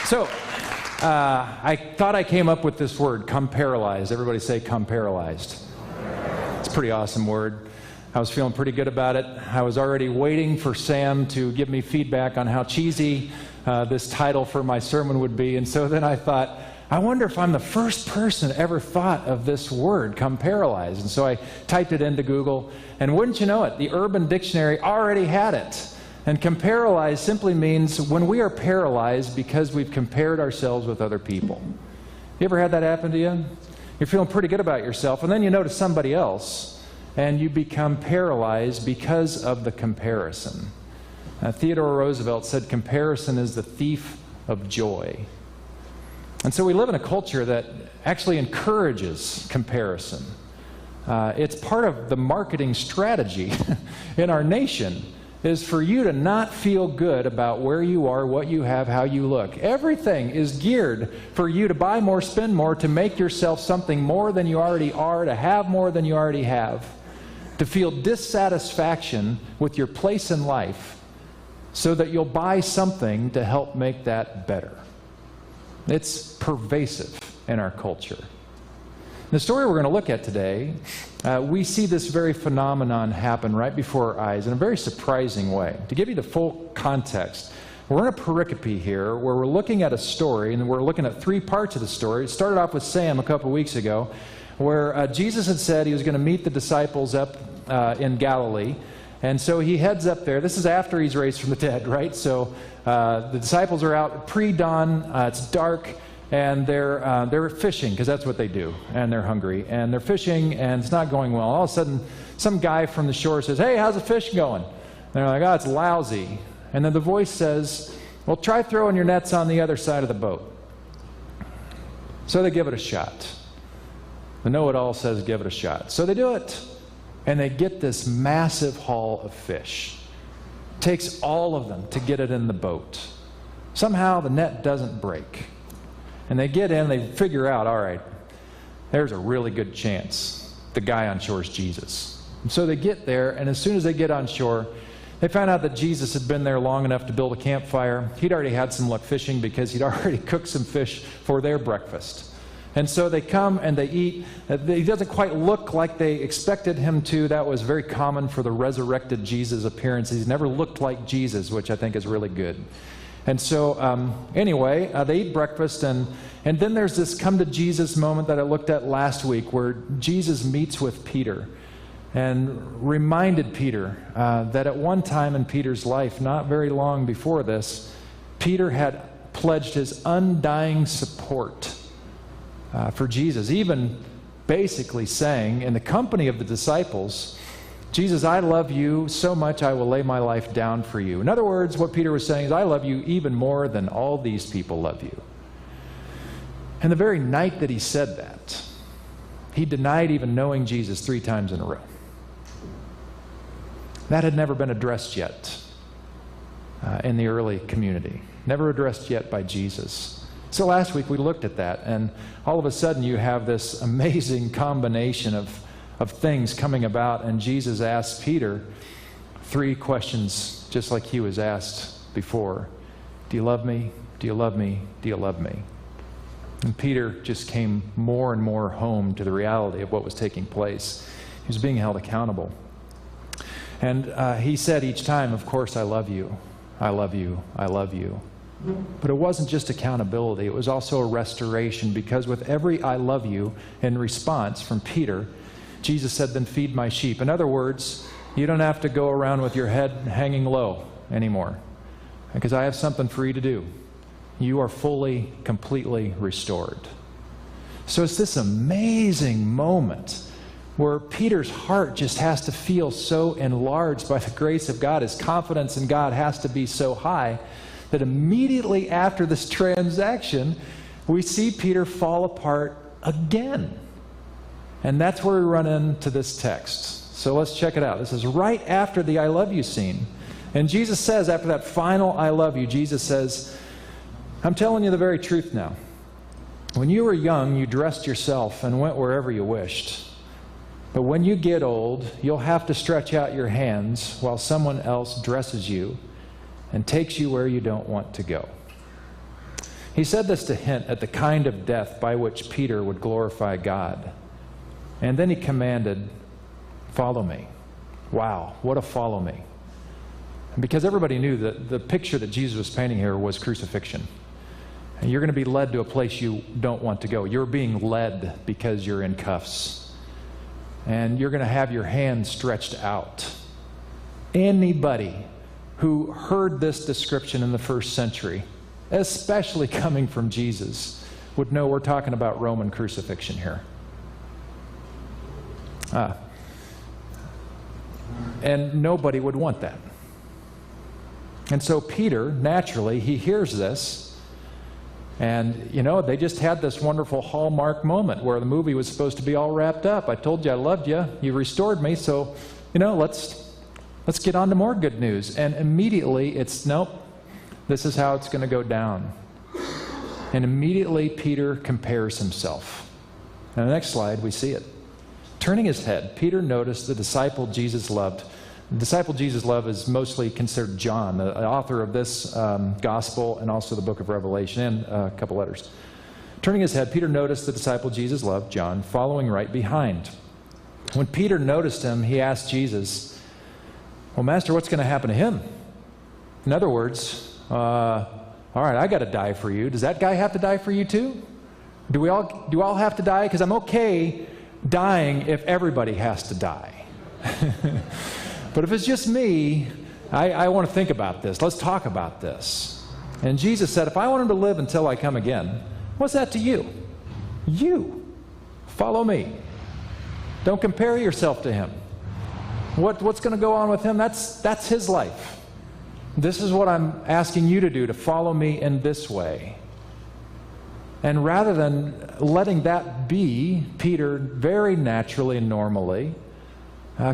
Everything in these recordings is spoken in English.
So, I thought I came up with this word, comparalyzed. Everybody say comparalyzed. It's a pretty awesome word. I was feeling pretty good about it. I was already waiting for Sam to give me feedback on how cheesy this title for my sermon would be. And so then I thought, I wonder if I'm the first person ever thought of this word, comparalyzed. And so I typed it into Google, and wouldn't you know it, the Urban Dictionary already had it. And comparalyzed simply means when we are paralyzed because we've compared ourselves with other people. You ever had that happen to you? You're feeling pretty good about yourself, and then you notice somebody else, and you become paralyzed because of the comparison. Theodore Roosevelt said, comparison is the thief of joy. And so we live in a culture that actually encourages comparison. It's part of the marketing strategy in our nation is for you to not feel good about where you are, what you have, how you look. Everything is geared for you to buy more, spend more, to make yourself something more than you already are, to have more than you already have, to feel dissatisfaction with your place in life so that you'll buy something to help make that better. It's pervasive in our culture. The story we're going to look at today, we see this very phenomenon happen right before our eyes in a very surprising way. To give you the full context, we're in a pericope here where we're looking at a story, and we're looking at three parts of the story. It started off with Sam a couple weeks ago, where Jesus had said he was going to meet the disciples up in Galilee. And so he heads up there. This is after he's raised from the dead, right? So the disciples are out pre-dawn, it's dark, and they're fishing, because that's what they do, and they're hungry, and they're fishing, and it's not going well. All of a sudden, some guy from the shore says, "Hey, how's the fish going?" And they're like, "Oh, it's lousy." And then the voice says, "Well, try throwing your nets on the other side of the boat." So they give it a shot. The know-it-all says, give it a shot. So they do it, and they get this massive haul of fish. It takes all of them to get it in the boat. Somehow the net doesn't break. And they get in, they figure out, all right, there's a really good chance the guy on shore is Jesus. And so they get there, and as soon as they get on shore, they find out that Jesus had been there long enough to build a campfire. He'd already had some luck fishing because he'd already cooked some fish for their breakfast. And so they come and they eat. He doesn't quite look like they expected him to. That was very common for the resurrected Jesus appearance. He's never looked like Jesus, which I think is really good. And so, anyway, they eat breakfast, and then there's this come to Jesus moment that I looked at last week where Jesus meets with Peter and reminded Peter that at one time in Peter's life, not very long before this, Peter had pledged his undying support for Jesus, even basically saying in the company of the disciples, "Jesus, I love you so much I will lay my life down for you." In other words, what Peter was saying is, I love you even more than all these people love you. And the very night that he said that, he denied even knowing Jesus 3 times in a row. That had never been addressed yet in the early community. Never addressed yet by Jesus. So last week we looked at that, and all of a sudden you have this amazing combination of things coming about, and Jesus asked Peter 3 questions just like he was asked before. Do you love me? Do you love me? Do you love me? And Peter just came more and more home to the reality of what was taking place. He was being held accountable. And he said each time, of course, I love you, I love you, I love you. But it wasn't just accountability, it was also a restoration, because with every I love you in response from Peter, Jesus said, then feed my sheep. In other words, you don't have to go around with your head hanging low anymore, because I have something for you to do. You are fully, completely restored. So it's this amazing moment where Peter's heart just has to feel so enlarged by the grace of God. His confidence in God has to be so high that immediately after this transaction, we see Peter fall apart again. And that's where we run into this text. So let's check it out. This is right after the I love you scene. And Jesus says, after that final I love you, Jesus says, I'm telling you the very truth now. When you were young, you dressed yourself and went wherever you wished. But when you get old, you'll have to stretch out your hands while someone else dresses you and takes you where you don't want to go. He said this to hint at the kind of death by which Peter would glorify God. And then he commanded, "Follow me." Wow, what a follow me. And because everybody knew that the picture that Jesus was painting here was crucifixion. And you're going to be led to a place you don't want to go. You're being led because you're in cuffs. And you're going to have your hand stretched out. Anybody who heard this description in the first century, especially coming from Jesus, would know we're talking about Roman crucifixion here. And nobody would want that. And so Peter, naturally, he hears this. And, you know, they just had this wonderful Hallmark moment where the movie was supposed to be all wrapped up. I told you I loved you. You restored me. So, you know, let's get on to more good news. And immediately it's, nope, this is how it's going to go down. And immediately Peter compares himself. On the next slide, we see it. Turning his head, Peter noticed the disciple Jesus loved. The disciple Jesus loved is mostly considered John, the author of this gospel and also the book of Revelation and a couple letters. Turning his head, Peter noticed the disciple Jesus loved, John, following right behind. When Peter noticed him, he asked Jesus, "Well, Master, what's going to happen to him?" In other words, all right, I got to die for you. Does that guy have to die for you too? Do we all have to die? Because I'm okay dying if everybody has to die. But if it's just me, I want to think about this. Let's talk about this. And Jesus said, if I want him to live until I come again, what's that to you? You. Follow me. Don't compare yourself to him. What's going to go on with him? That's his life. This is what I'm asking you to do, to follow me in this way. And rather than letting that be, Peter very naturally and normally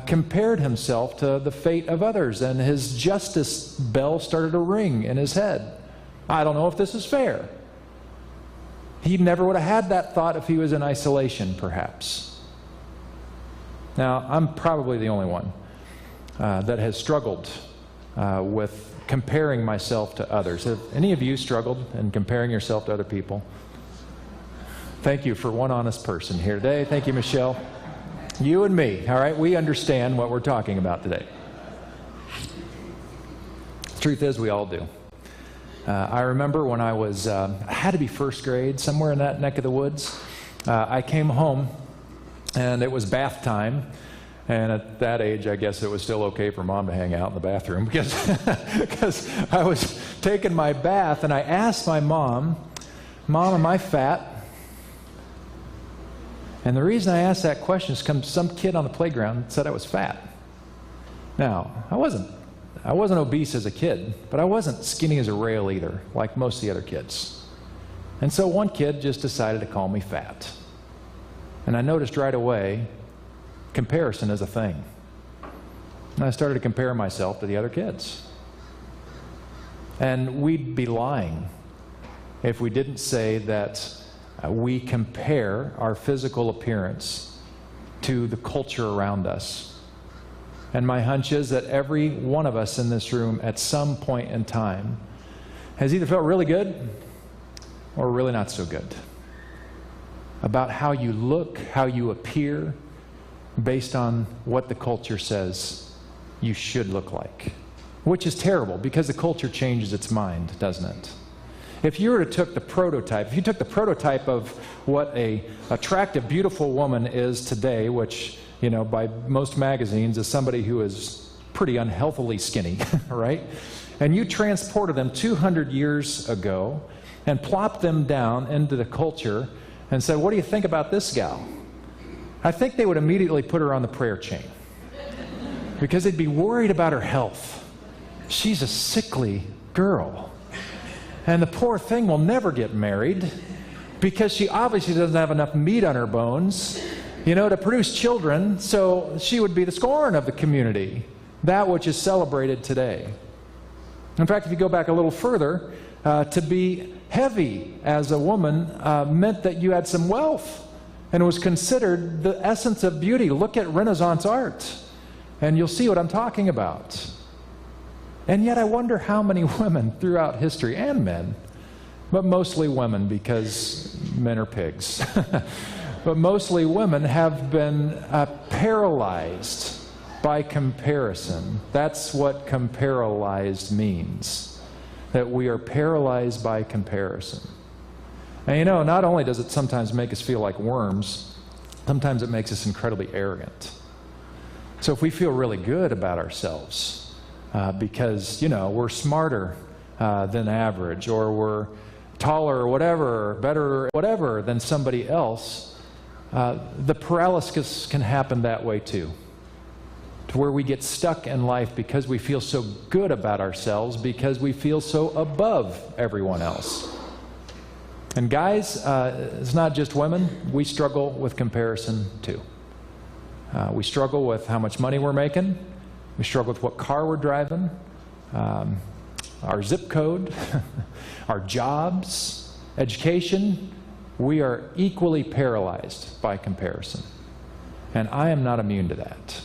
compared himself to the fate of others, and his justice bell started to ring in his head. I don't know if this is fair. He never would have had that thought if he was in isolation, perhaps. Now, I'm probably the only one that has struggled with comparing myself to others. Have any of you struggled in comparing yourself to other people? Thank you for one honest person here today. Thank you, Michelle. You and me, all right? We understand what we're talking about today. The truth is, we all do. I remember when I was, had to be first grade, somewhere in that neck of the woods. I came home, and it was bath time. And at that age, I guess it was still okay for Mom to hang out in the bathroom because I was taking my bath, and I asked my mom, "Mom, am I fat?" And the reason I asked that question is because some kid on the playground said I was fat. Now, I wasn't obese as a kid, but I wasn't skinny as a rail either, like most of the other kids. And so one kid just decided to call me fat. And I noticed right away, comparison is a thing. And I started to compare myself to the other kids. And we'd be lying if we didn't say that we compare our physical appearance to the culture around us. And my hunch is that every one of us in this room at some point in time has either felt really good or really not so good about how you look, how you appear, based on what the culture says you should look like. Which is terrible, because the culture changes its mind, doesn't it? If you were to took the prototype of what a attractive, beautiful woman is today, which, you know, by most magazines is somebody who is pretty unhealthily skinny, right? And you transported them 200 years ago and plopped them down into the culture and said, "What do you think about this gal?" I think they would immediately put her on the prayer chain because they'd be worried about her health. She's a sickly girl. And the poor thing will never get married because she obviously doesn't have enough meat on her bones, you know, to produce children, so she would be the scorn of the community, that which is celebrated today. In fact, if you go back a little further, to be heavy as a woman meant that you had some wealth, and it was considered the essence of beauty. Look at Renaissance art, and you'll see what I'm talking about. And yet I wonder how many women throughout history, and men, but mostly women, because men are pigs. But mostly women have been paralyzed by comparison. That's what comparalyzed means, that we are paralyzed by comparison. And you know, not only does it sometimes make us feel like worms, sometimes it makes us incredibly arrogant. So if we feel really good about ourselves because, you know, we're smarter than average, or we're taller or whatever, or better or whatever than somebody else, the paralysis can happen that way too. To where we get stuck in life because we feel so good about ourselves, because we feel so above everyone else. And guys, it's not just women. We struggle with comparison too. We struggle with how much money we're making. We struggle with what car we're driving, our zip code, our jobs, education. We are equally paralyzed by comparison. And I am not immune to that.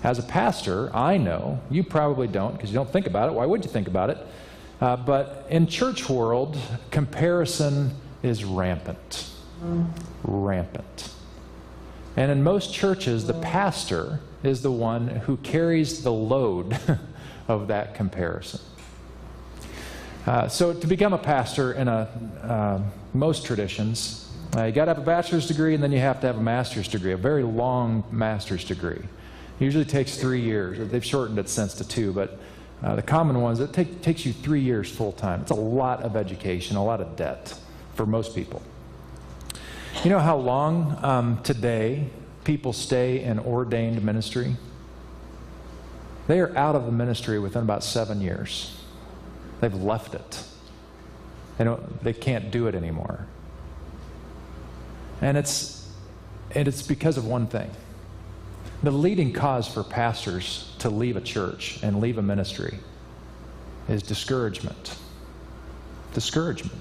As a pastor, I know, you probably don't, because you don't think about it. Why would you think about it? But in church world, comparison is rampant. Rampant. And in most churches, the pastor is the one who carries the load of that comparison. So to become a pastor in most traditions, you got to have a bachelor's degree, and then you have to have a master's degree, a very long master's degree. It usually takes 3 years. They've shortened it since to 2, but the common ones, it takes you 3 years full time. It's a lot of education, a lot of debt for most people. You know how long today people stay in ordained ministry? They are out of the ministry within about 7 years. They've left it. They can't do it anymore. And it's because of one thing. The leading cause for pastors to leave a church and leave a ministry is discouragement. Discouragement.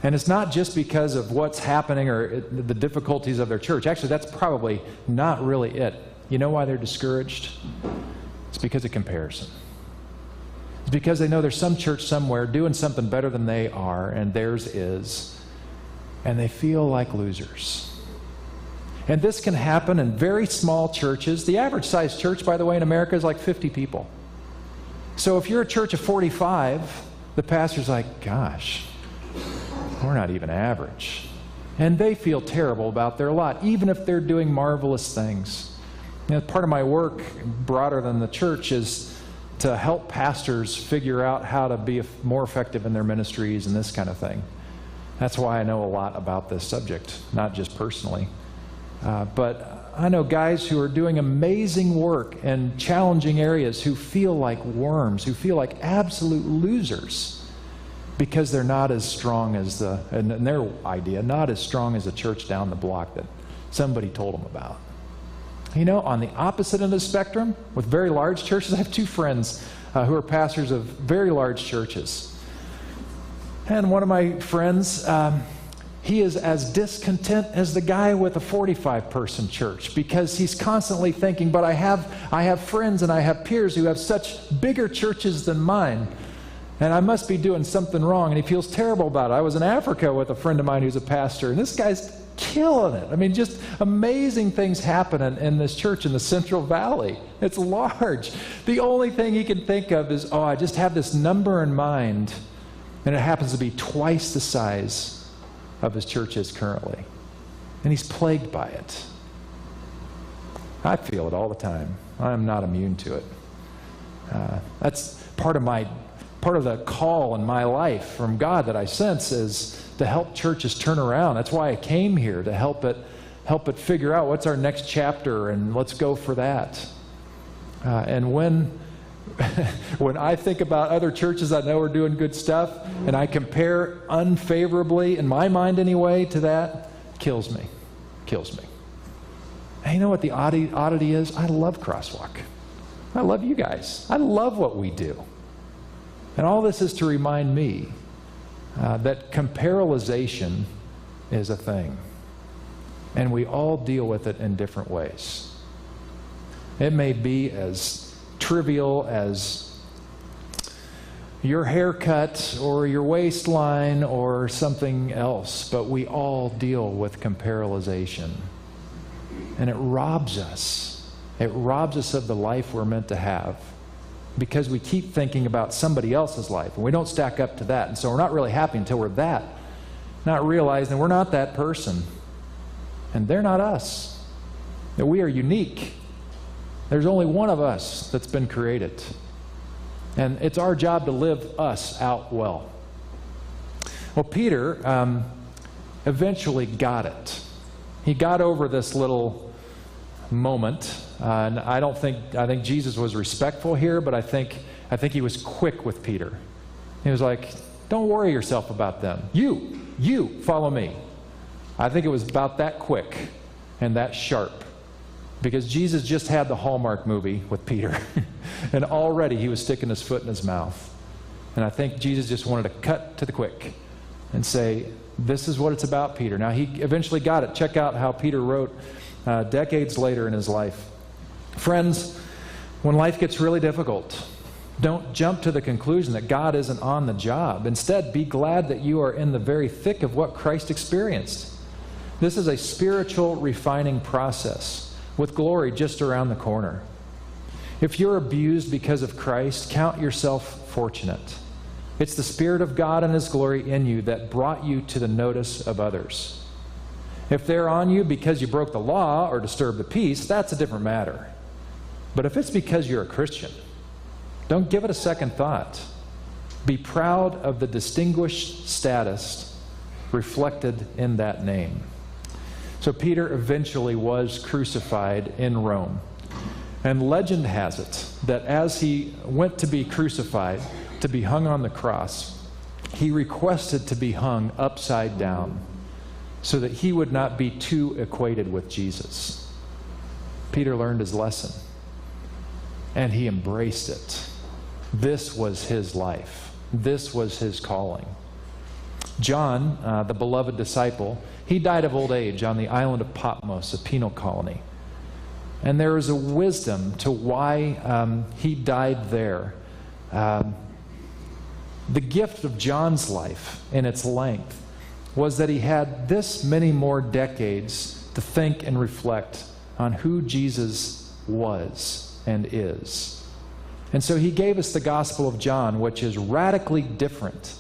And it's not just because of what's happening or the difficulties of their church. Actually, that's probably not really it. You know why they're discouraged? It's because of comparison. It's because they know there's some church somewhere doing something better than they are, and theirs is, and they feel like losers. And this can happen in very small churches. The average size church, by the way, in America is like 50 people. So if you're a church of 45, the pastor's like, gosh, we're not even average. And they feel terrible about their lot, even if they're doing marvelous things. You know, part of my work, broader than the church, is to help pastors figure out how to be more effective in their ministries and this kind of thing. That's why I know a lot about this subject, not just personally. But I know guys who are doing amazing work in challenging areas who feel like worms, who feel like absolute losers because they're not as strong as in their idea, not as strong as the church down the block that somebody told them about. You know, on the opposite end of the spectrum, with very large churches, I have 2 friends who are pastors of very large churches. And one of my friends, he is as discontent as the guy with a 45-person church, because he's constantly thinking, but I have friends and I have peers who have such bigger churches than mine, and I must be doing something wrong, and he feels terrible about it. I was in Africa with a friend of mine who's a pastor, and this guy's killing it. I mean, just amazing things happen in this church in the Central Valley. It's large. The only thing he can think of is, I just have this number in mind, and it happens to be twice the size of his church is currently. And he's plagued by it. I feel it all the time. I'm not immune to it. That's part of the call in my life from God that I sense is to help churches turn around. That's why I came here, to help it figure out what's our next chapter, and let's go for that. And when I think about other churches I know are doing good stuff, and I compare unfavorably, in my mind anyway, to that, kills me. And you know what the oddity is? I love Crosswalk. I love you guys. I love what we do. And all this is to remind me that comparalyzation is a thing. And we all deal with it in different ways. It may be as trivial as your haircut or your waistline or something else, but we all deal with comparalyzation. And it robs us. It robs us of the life we're meant to have because we keep thinking about somebody else's life, and we don't stack up to that. And so we're not really happy until we're that, not realizing we're not that person, and they're not us, that we are unique. There's only one of us that's been created. And it's our job to live us out well. Well, Peter eventually got it. He got over this little moment. And I think Jesus was respectful here, but I think he was quick with Peter. He was like, don't worry yourself about them. You follow me. I think it was about that quick and that sharp. Because Jesus just had the Hallmark movie with Peter. And already he was sticking his foot in his mouth. And I think Jesus just wanted to cut to the quick and say, this is what it's about, Peter. Now, he eventually got it. Check out how Peter wrote decades later in his life. Friends, when life gets really difficult, don't jump to the conclusion that God isn't on the job. Instead, be glad that you are in the very thick of what Christ experienced. This is a spiritual refining process with glory just around the corner. If you're abused because of Christ, count yourself fortunate. It's the Spirit of God and His glory in you that brought you to the notice of others. If they're on you because you broke the law or disturbed the peace, that's a different matter. But if it's because you're a Christian, don't give it a second thought. Be proud of the distinguished status reflected in that name. So Peter eventually was crucified in Rome. And legend has it that as he went to be crucified, to be hung on the cross, he requested to be hung upside down so that he would not be too equated with Jesus. Peter learned his lesson, and he embraced it. This was his life. This was his calling. John, the beloved disciple, he died of old age on the island of Patmos, a penal colony. And there is a wisdom to why he died there. The gift of John's life in its length was that he had this many more decades to think and reflect on who Jesus was and is. And so he gave us the Gospel of John, which is radically different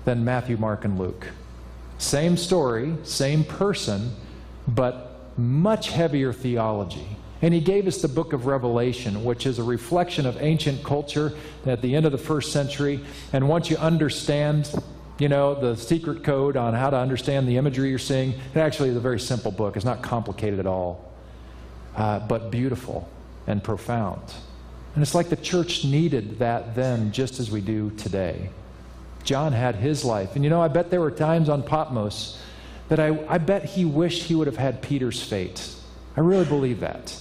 than Matthew, Mark, and Luke. Same story, same person, but much heavier theology. And he gave us the book of Revelation, which is a reflection of ancient culture at the end of the first century. And once you understand, the secret code on how to understand the imagery you're seeing, it actually is a very simple book. It's not complicated at all, but beautiful and profound. And it's like the church needed that then just as we do today. John had his life. And I bet there were times on Patmos that I bet he wished he would have had Peter's fate. I really believe that.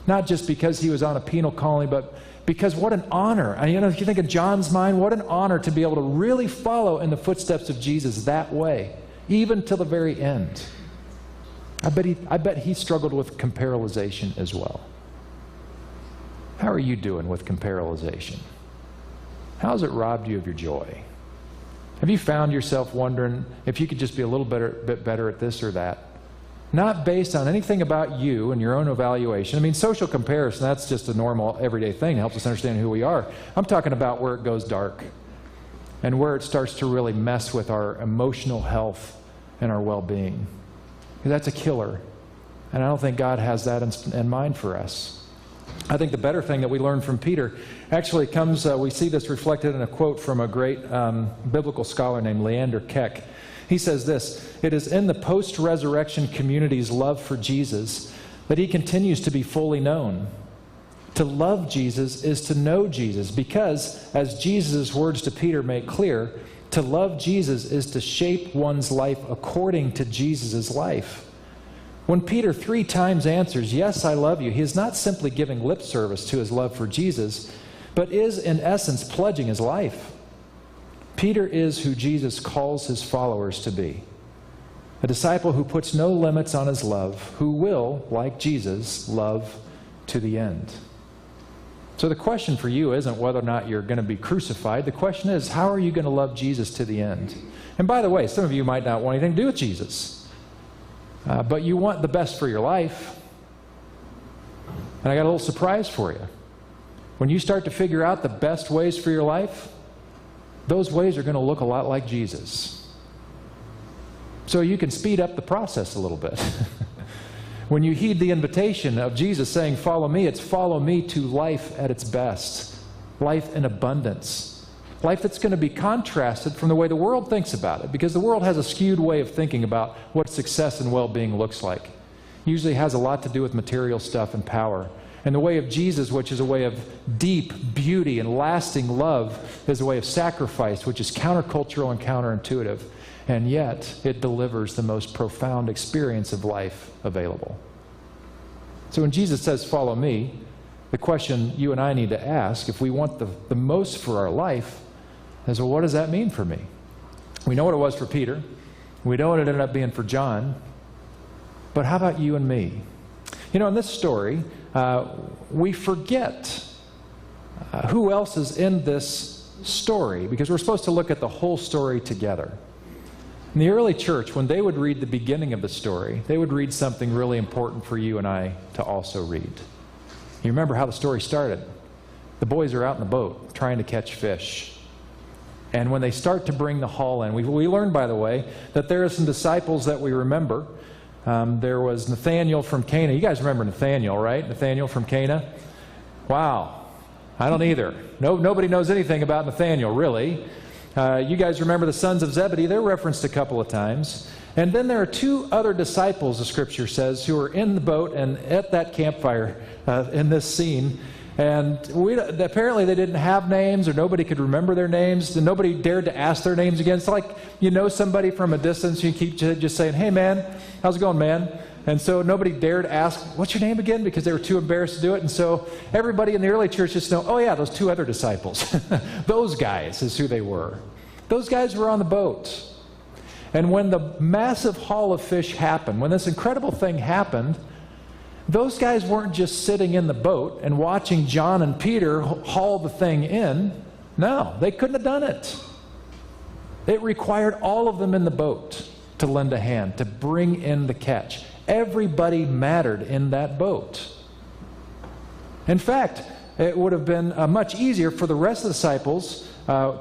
Not just because he was on a penal colony, but because what an honor. If you think of John's mind, what an honor to be able to really follow in the footsteps of Jesus that way, even till the very end. I bet he struggled with comparalyzation as well. How are you doing with comparalyzation? How has it robbed you of your joy? Have you found yourself wondering if you could just be a little bit better at this or that? Not based on anything about you and your own evaluation. Social comparison, that's just a normal, everyday thing. It helps us understand who we are. I'm talking about where it goes dark and where it starts to really mess with our emotional health and our well-being. Because that's a killer. And I don't think God has that in mind for us. I think the better thing that we learn from Peter actually comes, we see this reflected in a quote from a great biblical scholar named Leander Keck. He says this: "It is in the post-resurrection community's love for Jesus that he continues to be fully known. To love Jesus is to know Jesus because, as Jesus' words to Peter make clear, to love Jesus is to shape one's life according to Jesus' life. When Peter 3 times answers, 'Yes, I love you,' he is not simply giving lip service to his love for Jesus, but is in essence pledging his life. Peter is who Jesus calls his followers to be. A disciple who puts no limits on his love, who will, like Jesus, love to the end." So the question for you isn't whether or not you're going to be crucified. The question is, how are you going to love Jesus to the end? And by the way, some of you might not want anything to do with Jesus, but you want the best for your life. And I got a little surprise for you. When you start to figure out the best ways for your life, those ways are going to look a lot like Jesus. So you can speed up the process a little bit. When you heed the invitation of Jesus saying, follow me, it's follow me to life at its best. Life in abundance. Life that's going to be contrasted from the way the world thinks about it, because the world has a skewed way of thinking about what success and well-being looks like. Usually has a lot to do with material stuff and power. And the way of Jesus, which is a way of deep beauty and lasting love, is a way of sacrifice, which is countercultural and counterintuitive. And yet, it delivers the most profound experience of life available. So when Jesus says, follow me, the question you and I need to ask, if we want the most for our life, is, well, what does that mean for me? We know what it was for Peter. We know what it ended up being for John. But how about you and me? You know, in this story, we forget who else is in this story, because we're supposed to look at the whole story together. In the early church, when they would read the beginning of the story, they would read something really important for you and I to also read. You remember how the story started. The boys are out in the boat trying to catch fish. And when they start to bring the haul in, we learned, by the way, that there are some disciples that we remember. There was Nathaniel from Cana. You guys remember Nathaniel, right? Nathaniel from Cana? Wow. I don't either. Nobody knows anything about Nathaniel, really. You guys remember the sons of Zebedee. They're referenced a couple of times. And then there are two other disciples, the scripture says, who are in the boat and at that campfire in this scene. And apparently they didn't have names, or nobody could remember their names, and nobody dared to ask their names again. It's like you know somebody from a distance, you keep just saying, hey man, how's it going, man? And so nobody dared ask, what's your name again? Because they were too embarrassed to do it. And so everybody in the early church just know, oh yeah, those two other disciples. Those guys is who they were. Those guys were on the boat. And when the massive haul of fish happened, when this incredible thing happened, those guys weren't just sitting in the boat and watching John and Peter haul the thing in. No, they couldn't have done it. It required all of them in the boat to lend a hand, to bring in the catch. Everybody mattered in that boat. In fact, it would have been much easier for the rest of the disciples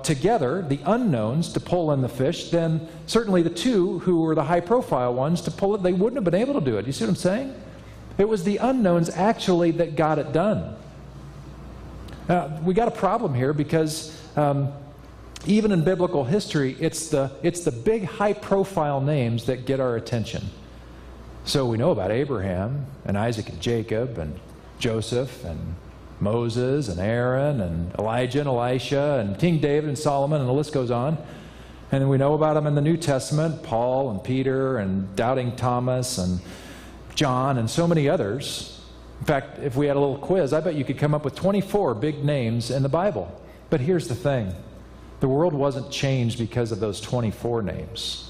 together, the unknowns, to pull in the fish than certainly the two who were the high-profile ones to pull it. They wouldn't have been able to do it. You see what I'm saying? It was the unknowns actually that got it done. We got a problem here because even in biblical history, it's the big high-profile names that get our attention. So we know about Abraham and Isaac and Jacob and Joseph and Moses and Aaron and Elijah and Elisha and King David and Solomon, and the list goes on. And we know about them in the New Testament, Paul and Peter and doubting Thomas and John and so many others. In fact, if we had a little quiz, I bet you could come up with 24 big names in the Bible. But here's the thing. The world wasn't changed because of those 24 names.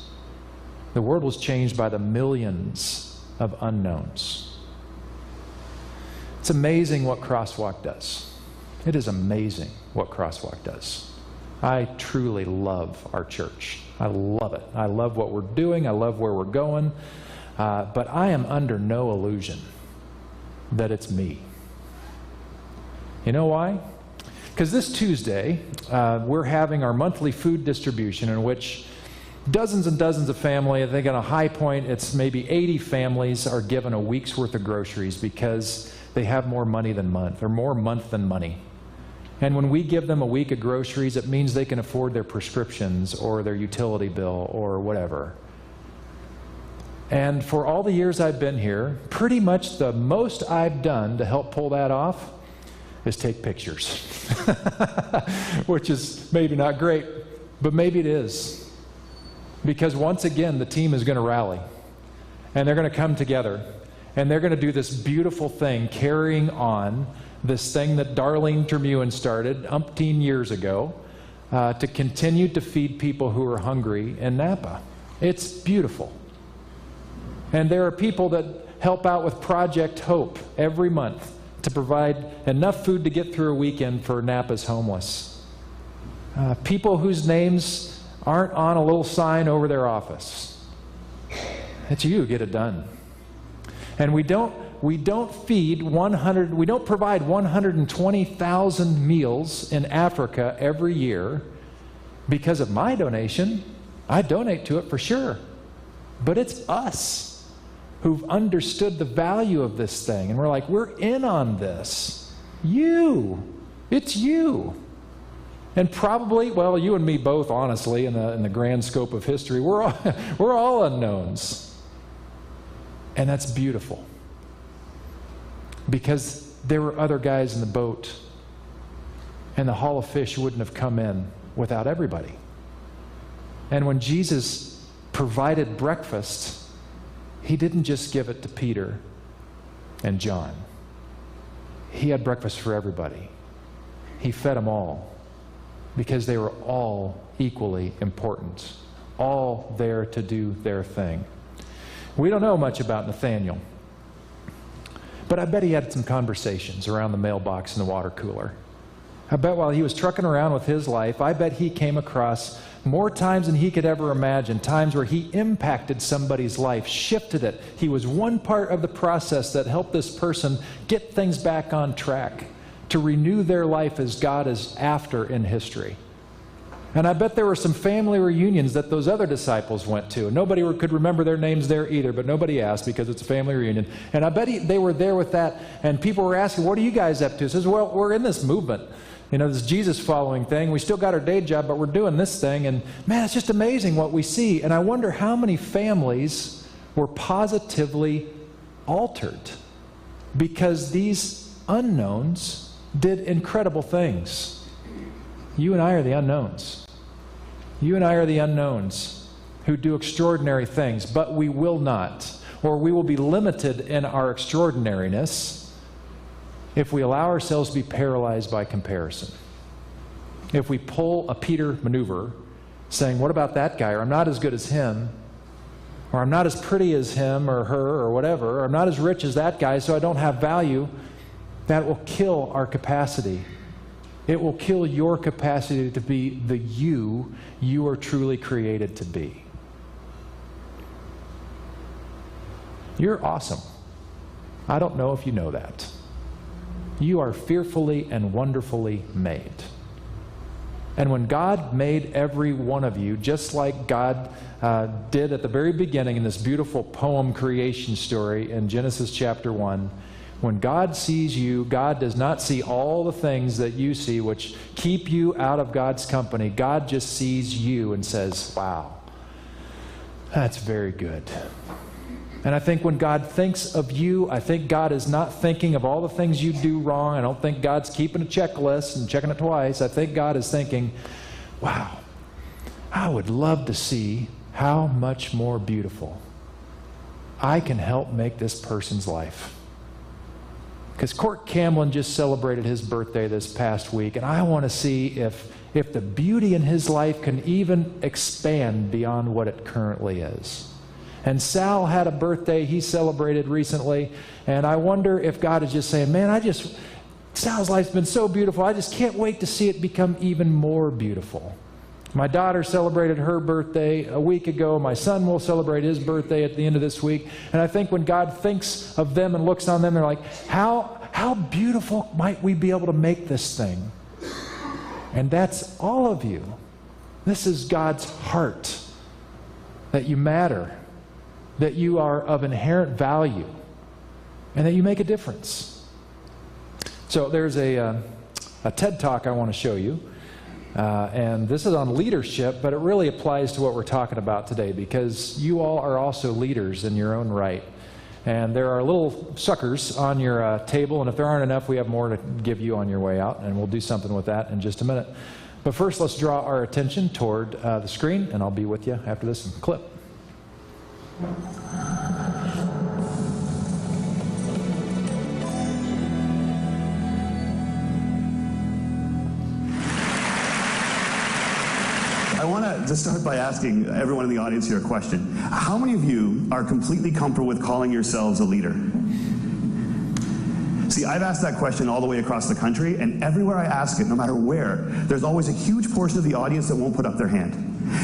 The world was changed by the millions of unknowns. It's amazing what Crosswalk does. It is amazing what Crosswalk does. I truly love our church. I love it. I love what we're doing. I love where we're going. But I am under no illusion that it's me. You know why? Because this Tuesday, we're having our monthly food distribution in which dozens and dozens of families, I think on a high point, it's maybe 80 families are given a week's worth of groceries because they have more money than month, or more month than money. And when we give them a week of groceries, it means they can afford their prescriptions or their utility bill or whatever. And for all the years I've been here, pretty much the most I've done to help pull that off is take pictures. Which is maybe not great, but maybe it is. Because once again, the team is going to rally. And they're going to come together. And they're going to do this beautiful thing, carrying on this thing that Darlene Termuen started umpteen years ago to continue to feed people who are hungry in Napa. It's beautiful. And there are people that help out with Project Hope every month, to provide enough food to get through a weekend for Napa's homeless. People whose names aren't on a little sign over their office. It's you, get it done. And we don't provide 120,000 meals in Africa every year because of my donation. I donate to it for sure. But it's us who've understood the value of this thing. And we're like, we're in on this. It's you. And probably, well, you and me both, honestly, in the grand scope of history, we're all unknowns. And that's beautiful. Because there were other guys in the boat, and the haul of fish wouldn't have come in without everybody. And when Jesus provided breakfast, he didn't just give it to Peter and John. He had breakfast for everybody. He fed them all because they were all equally important, all there to do their thing. We don't know much about Nathaniel, but I bet he had some conversations around the mailbox and the water cooler. I bet while he was trucking around with his life, I bet he came across more times than he could ever imagine, times where he impacted somebody's life, shifted it. He was one part of the process that helped this person get things back on track, to renew their life as God is after in history. And I bet there were some family reunions that those other disciples went to. Nobody could remember their names there either, but nobody asked because it's a family reunion. And I bet they were there with that, and people were asking, what are you guys up to? He says, well, we're in this movement. This Jesus following thing. We still got our day job, but we're doing this thing. And man, it's just amazing what we see. And I wonder how many families were positively altered because these unknowns did incredible things. You and I are the unknowns. You and I are the unknowns who do extraordinary things, but we will not, or we will be limited in our extraordinariness if we allow ourselves to be paralyzed by comparison. If we pull a Peter maneuver, saying, what about that guy? Or I'm not as good as him. Or I'm not as pretty as him or her or whatever. Or I'm not as rich as that guy, so I don't have value. That will kill our capacity. It will kill your capacity to be the you are truly created to be. You're awesome. I don't know if you know that. You are fearfully and wonderfully made. And when God made every one of you, just like God did at the very beginning in this beautiful poem creation story in Genesis chapter 1, when God sees you, God does not see all the things that you see which keep you out of God's company. God just sees you and says, wow, that's very good. And I think when God thinks of you, I think God is not thinking of all the things you do wrong. I don't think God's keeping a checklist and checking it twice. I think God is thinking, wow, I would love to see how much more beautiful I can help make this person's life. Because Court Camlin just celebrated his birthday this past week, and I want to see if the beauty in his life can even expand beyond what it currently is. And Sal had a birthday he celebrated recently, and I wonder if God is just saying, man, Sal's life's been so beautiful, I just can't wait to see it become even more beautiful. My daughter celebrated her birthday a week ago. My son will celebrate his birthday at the end of this week. And I think when God thinks of them and looks on them, they're like, how beautiful might we be able to make this thing? And that's all of you. This is God's heart, that you matter, that you are of inherent value, and that you make a difference. So there's a TED Talk I want to show you. And this is on leadership, but it really applies to what we're talking about today, because you all are also leaders in your own right. And there are little suckers on your table, and if there aren't enough, we have more to give you on your way out, and we'll do something with that in just a minute. But first, let's draw our attention toward the screen, and I'll be with you after this clip. I want to start by asking everyone in the audience here a question. How many of you are completely comfortable with calling yourselves a leader? See, I've asked that question all the way across the country, and everywhere I ask it, no matter where, there's always a huge portion of the audience that won't put up their hand.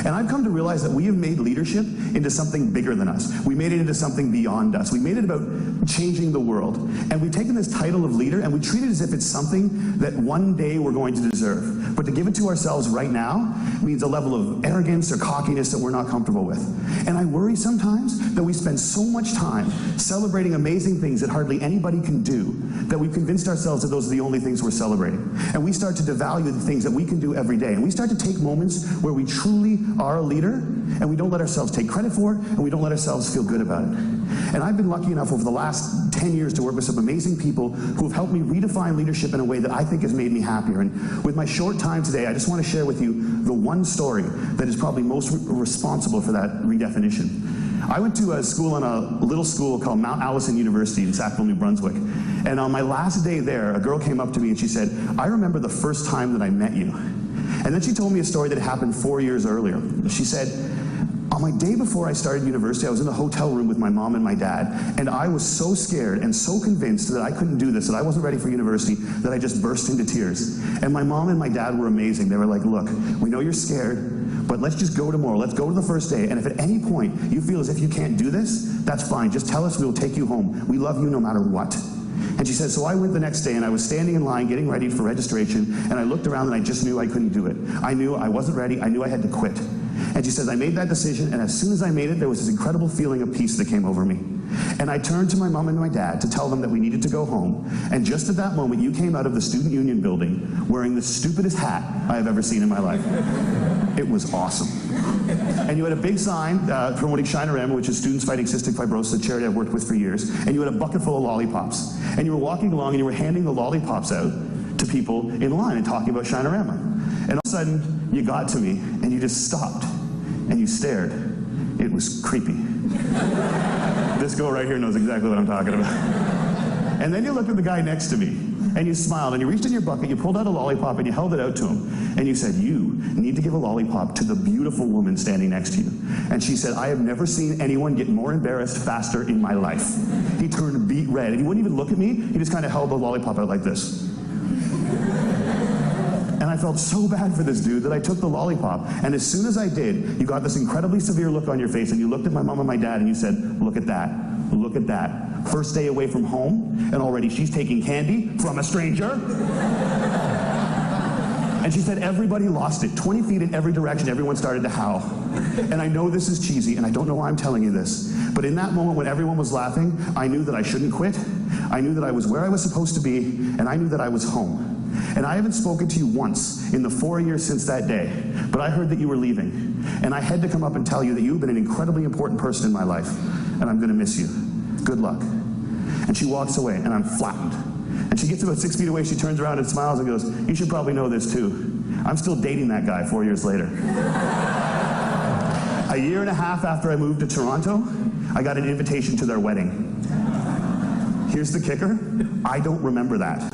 And I've come to realize that we have made leadership into something bigger than us. We made it into something beyond us. We made it about changing the world. And we've taken this title of leader and we treat it as if it's something that one day we're going to deserve. But to give it to ourselves right now means a level of arrogance or cockiness that we're not comfortable with. And I worry sometimes that we spend so much time celebrating amazing things that hardly anybody can do, that we've convinced ourselves that those are the only things we're celebrating. And we start to devalue the things that we can do every day. And we start to take moments where we truly are a leader, and we don't let ourselves take credit for it, and we don't let ourselves feel good about it. And I've been lucky enough over the last 10 years to work with some amazing people who have helped me redefine leadership in a way that I think has made me happier. And with my short time today, I just want to share with you the one story that is probably most responsible for that redefinition. I went to a school in a little school called Mount Allison University in Sackville, New Brunswick. And on my last day there, a girl came up to me and she said, "I remember the first time that I met you." And then she told me a story that happened 4 years earlier. She said, on my day before I started university, I was in the hotel room with my mom and my dad, and I was so scared and so convinced that I couldn't do this, that I wasn't ready for university, that I just burst into tears. And my mom and my dad were amazing. They were like, "Look, we know you're scared, but let's just go tomorrow. Let's go to the first day, and if at any point you feel as if you can't do this, that's fine. Just tell us, we'll take you home. We love you no matter what." And she said, so I went the next day and I was standing in line getting ready for registration, and I looked around and I just knew I couldn't do it. I knew I wasn't ready. I knew I had to quit. And she says, I made that decision, and as soon as I made it, there was this incredible feeling of peace that came over me. And I turned to my mom and my dad to tell them that we needed to go home. And just at that moment, you came out of the Student Union building wearing the stupidest hat I have ever seen in my life. It was awesome. And you had a big sign promoting Shine-A-Rama, which is Students Fighting Cystic Fibrosis, a charity I've worked with for years. And you had a bucket full of lollipops. And you were walking along and you were handing the lollipops out to people in line and talking about Shine-A-Rama. And all of a sudden, you got to me and you just stopped and you stared. It was creepy. This girl right here knows exactly what I'm talking about. And then you looked at the guy next to me, and you smiled, and you reached in your bucket, you pulled out a lollipop, and you held it out to him. And you said, you need to give a lollipop to the beautiful woman standing next to you. And she said, I have never seen anyone get more embarrassed faster in my life. He turned beet red, and he wouldn't even look at me. He just kind of held the lollipop out like this. And I felt so bad for this dude that I took the lollipop. And as soon as I did, you got this incredibly severe look on your face, and you looked at my mom and my dad, and you said, look at that. Look at that. First day away from home, and already she's taking candy from a stranger. And she said everybody lost it. 20 feet in every direction, everyone started to howl. And I know this is cheesy, and I don't know why I'm telling you this, but in that moment when everyone was laughing, I knew that I shouldn't quit. I knew that I was where I was supposed to be, and I knew that I was home. And I haven't spoken to you once in the 4 years since that day, but I heard that you were leaving. And I had to come up and tell you that you've been an incredibly important person in my life, and I'm going to miss you. Good luck. And she walks away, and I'm flattened. And she gets about 6 feet away, she turns around and smiles and goes, you should probably know this too. I'm still dating that guy 4 years later. A year and a half after I moved to Toronto, I got an invitation to their wedding. Here's the kicker, I don't remember that.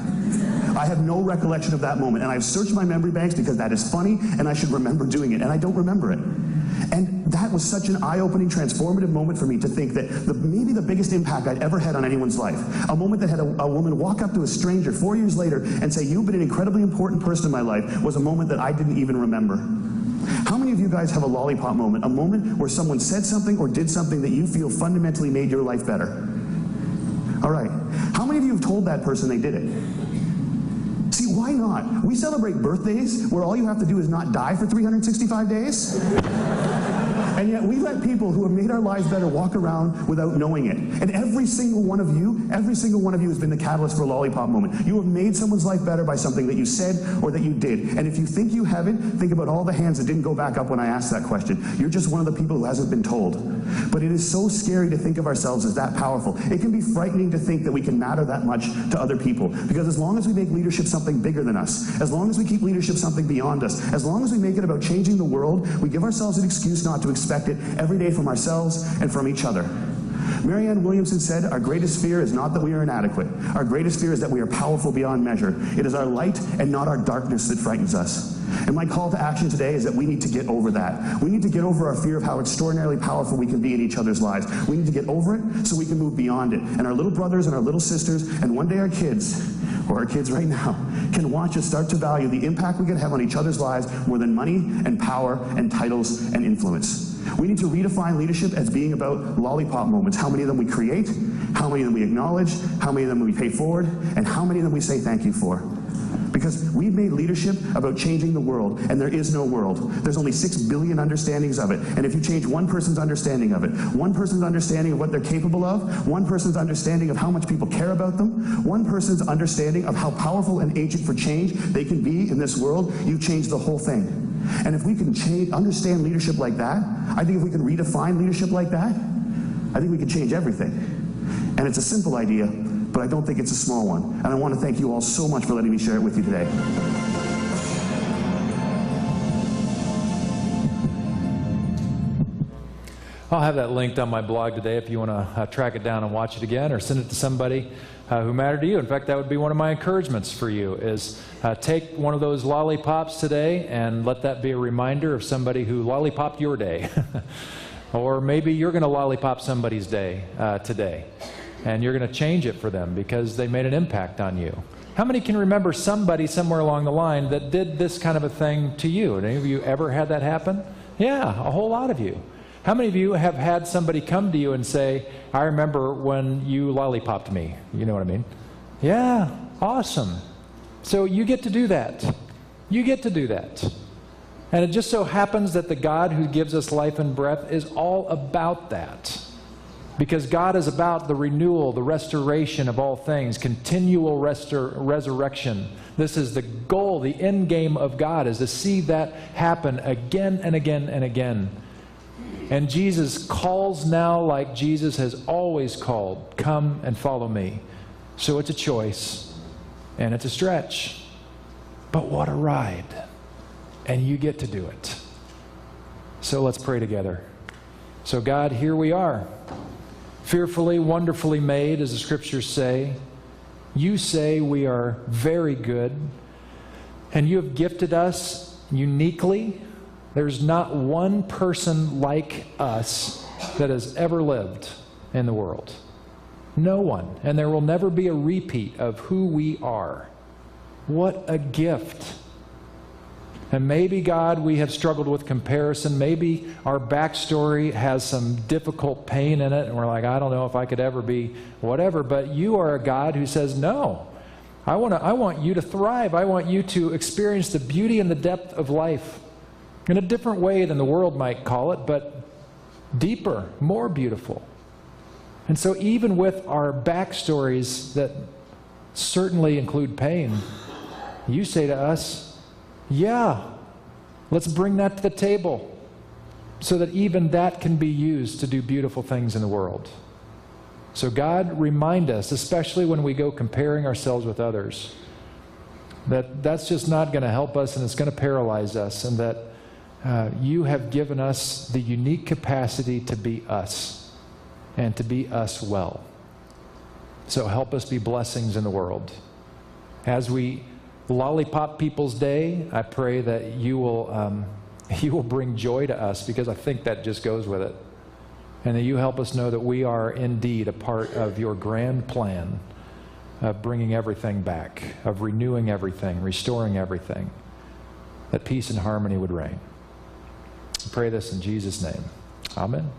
I have no recollection of that moment, and I've searched my memory banks because that is funny, and I should remember doing it, and I don't remember it. And that was such an eye-opening, transformative moment for me to think that maybe the biggest impact I'd ever had on anyone's life, a moment that had a woman walk up to a stranger 4 years later and say, you've been an incredibly important person in my life, was a moment that I didn't even remember. How many of you guys have a lollipop moment, a moment where someone said something or did something that you feel fundamentally made your life better? All right. How many of you have told that person they did it? See, why not? We celebrate birthdays where all you have to do is not die for 365 days. And yet we let people who have made our lives better walk around without knowing it. And every single one of you has been the catalyst for a lollipop moment. You have made someone's life better by something that you said or that you did. And if you think you haven't, think about all the hands that didn't go back up when I asked that question. You're just one of the people who hasn't been told. But it is so scary to think of ourselves as that powerful. It can be frightening to think that we can matter that much to other people. Because as long as we make leadership something bigger than us, as long as we keep leadership something beyond us, as long as we make it about changing the world, we give ourselves an excuse not to expect it every day from ourselves and from each other. Marianne Williamson said, our greatest fear is not that we are inadequate. Our greatest fear is that we are powerful beyond measure. It is our light and not our darkness that frightens us. And my call to action today is that we need to get over that. We need to get over our fear of how extraordinarily powerful we can be in each other's lives. We need to get over it so we can move beyond it. And our little brothers and our little sisters, and one day our kids, or our kids right now, can watch us start to value the impact we can have on each other's lives more than money and power and titles and influence. We need to redefine leadership as being about lollipop moments. How many of them we create, how many of them we acknowledge, how many of them we pay forward, and how many of them we say thank you for. Because we've made leadership about changing the world, and there is no world. There's only 6 billion understandings of it. And if you change one person's understanding of it, one person's understanding of what they're capable of, one person's understanding of how much people care about them, one person's understanding of how powerful an agent for change they can be in this world, you change the whole thing. And if we can understand leadership like that, I think if we can redefine leadership like that, I think we can change everything. And it's a simple idea, but I don't think it's a small one. And I want to thank you all so much for letting me share it with you today. I'll have that linked on my blog today if you want to track it down and watch it again, or send it to somebody who mattered to you. In fact, that would be one of my encouragements for you, is take one of those lollipops today and let that be a reminder of somebody who lollipopped your day. Or maybe you're going to lollipop somebody's day today, and you're going to change it for them because they made an impact on you. How many can remember somebody somewhere along the line that did this kind of a thing to you? Any of you ever had that happen? Yeah, a whole lot of you. How many of you have had somebody come to you and say, I remember when you lollipopped me? You know what I mean? Yeah, awesome. So you get to do that. You get to do that. And it just so happens that the God who gives us life and breath is all about that. Because God is about the renewal, the restoration of all things, continual resurrection. This is the goal, the end game of God, is to see that happen again and again and again. And Jesus calls now like Jesus has always called, come and follow me. So it's a choice, and it's a stretch. But what a ride. And you get to do it. So let's pray together. So God, here we are. Fearfully, wonderfully made, as the scriptures say. You say we are very good, and you have gifted us uniquely. There's not one person like us that has ever lived in the world. No one. And there will never be a repeat of who we are. What a gift. And maybe, God, we have struggled with comparison. Maybe our backstory has some difficult pain in it, and we're like, I don't know if I could ever be whatever. But you are a God who says, no, I want you to thrive. I want you to experience the beauty and the depth of life in a different way than the world might call it, but deeper, more beautiful. And so even with our backstories that certainly include pain, you say to us, yeah, let's bring that to the table so that even that can be used to do beautiful things in the world. So God, remind us, especially when we go comparing ourselves with others, that that's just not going to help us, and it's going to paralyze us, and that you have given us the unique capacity to be us and to be us well. So help us be blessings in the world. As we lollipop people's day, I pray that you will bring joy to us, because I think that just goes with it. And that you help us know that we are indeed a part of your grand plan of bringing everything back, of renewing everything, restoring everything, that peace and harmony would reign. I pray this in Jesus' name. Amen.